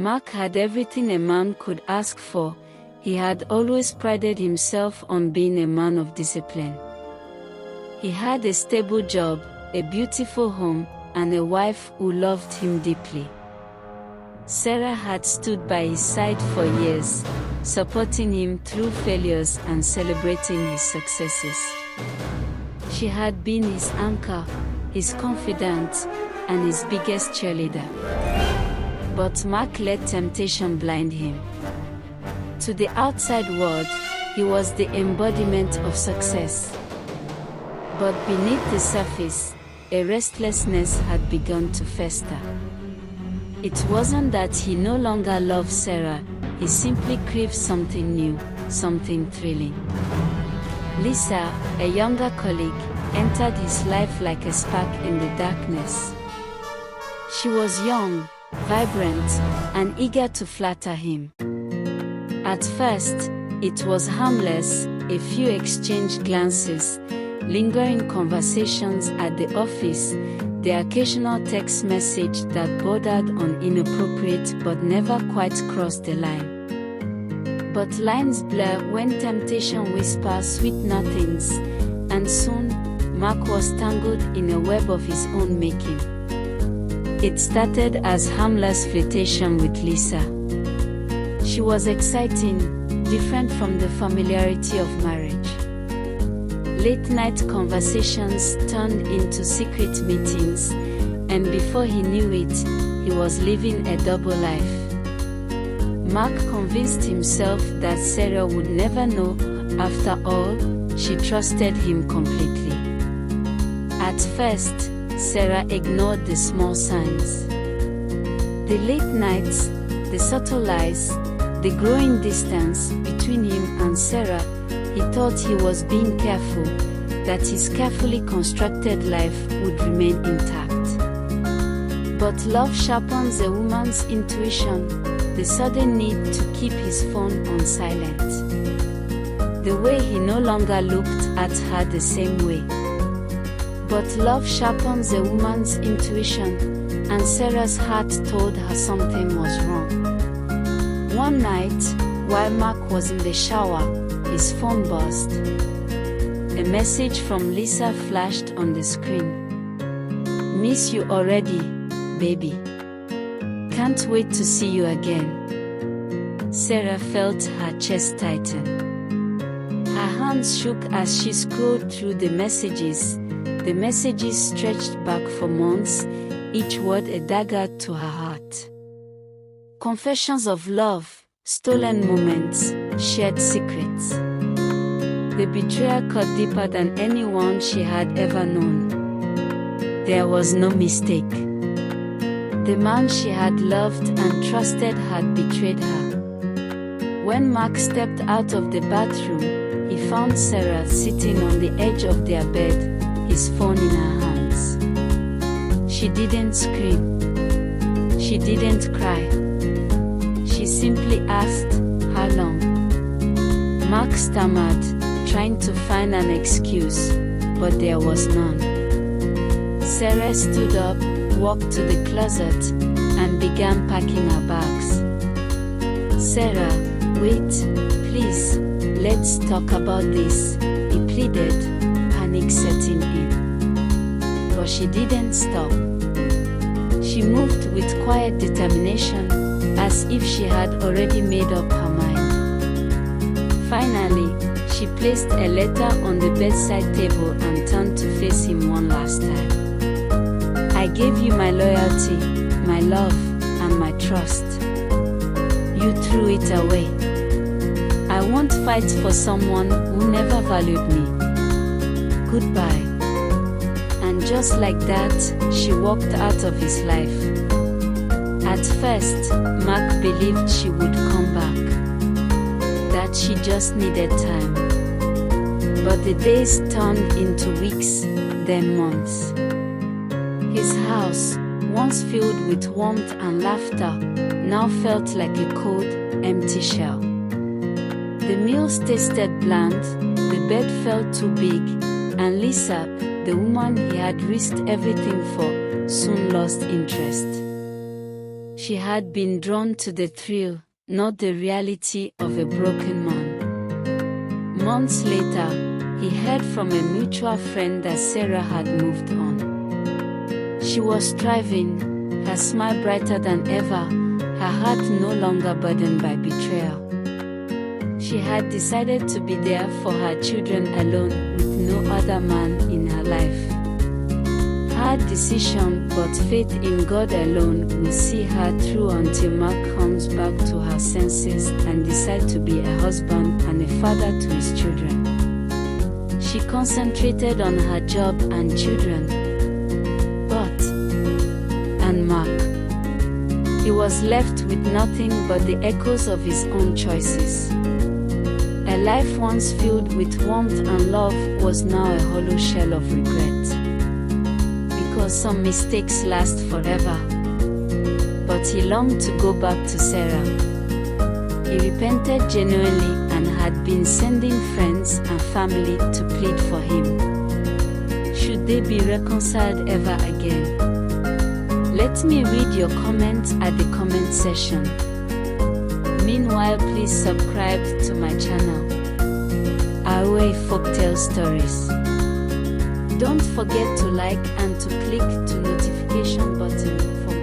Mark had everything a man could ask for. He had always prided himself on being a man of discipline. He had a stable job, a beautiful home, and a wife who loved him deeply. Sarah had stood by his side for years, supporting him through failures and celebrating his successes. She had been his anchor, his confidant, and his biggest cheerleader. But Mark let temptation blind him. To the outside world, he was the embodiment of success. But beneath the surface, a restlessness had begun to fester. It wasn't that he no longer loved Sarah, he simply craved something new, something thrilling. Lisa, a younger colleague, entered his life like a spark in the darkness. She was young, vibrant, and eager to flatter him. At first, it was harmless, a few exchanged glances, lingering conversations at the office, the occasional text message that bordered on inappropriate but never quite crossed the line. But lines blur when temptation whispers sweet nothings, and soon, Mark was tangled in a web of his own making. It started as harmless flirtation with Lisa. She was exciting, different from the familiarity of marriage. Late-night conversations turned into secret meetings, and before he knew it, he was living a double life. Mark convinced himself that Sarah would never know. After all, she trusted him completely. At first, Sarah ignored the small signs. The late nights, the subtle lies, the growing distance between him and Sarah. He thought he was being careful, that his carefully constructed life would remain intact. But love sharpens a woman's intuition, the sudden need to keep his phone on silent. The way he no longer looked at her the same way. But love sharpens a woman's intuition, and Sarah's heart told her something was wrong. One night, while Mark was in the shower, his phone buzzed. A message from Lisa flashed on the screen. "Miss you already, baby. Can't wait to see you again." Sarah felt her chest tighten. Her hands shook as she scrolled through the messages stretched back for months, each word a dagger to her heart. Confessions of love, stolen moments, shared secrets. The betrayal cut deeper than anyone she had ever known. There was no mistake. The man she had loved and trusted had betrayed her. When Mark stepped out of the bathroom, he found Sarah sitting on the edge of their bed, his phone in her hands. She didn't scream. She didn't cry. She simply asked, "How long?" Mark stammered, trying to find an excuse, but there was none. Sarah stood up, walked to the closet, and began packing her bags. "Sarah, wait, please, let's talk about this," he pleaded, panic setting in. But she didn't stop. She moved with quiet determination, as if she had already made up her mind. Finally, she placed a letter on the bedside table and turned to face him one last time. "I gave you my loyalty, my love, and my trust. You threw it away. I won't fight for someone who never valued me. Goodbye." And just like that, she walked out of his life. At first, Mark believed she would come back, that she just needed time. But the days turned into weeks, then months. His house, once filled with warmth and laughter, now felt like a cold, empty shell. The meals tasted bland, the bed felt too big, and Lisa, the woman he had risked everything for, soon lost interest. She had been drawn to the thrill, not the reality of a broken man. Months later, he heard from a mutual friend that Sarah had moved on. She was thriving, her smile brighter than ever, her heart no longer burdened by betrayal. She had decided to be there for her children alone, with no other man in her life. Hard decision, but faith in God alone will see her through until Mark comes back to her senses and decides to be a husband and a father to his children. She concentrated on her job and children. And Mark, he was left with nothing but the echoes of his own choices. A life once filled with warmth and love was now a hollow shell of regret. Because some mistakes last forever. But he longed to go back to Sarah. He repented genuinely and had been sending friends and family to plead for him. Should they be reconciled ever again? Let me read your comments at the comment section. Meanwhile, please subscribe to my channel, Our Folktale Stories. Don't forget to like and to click the notification button for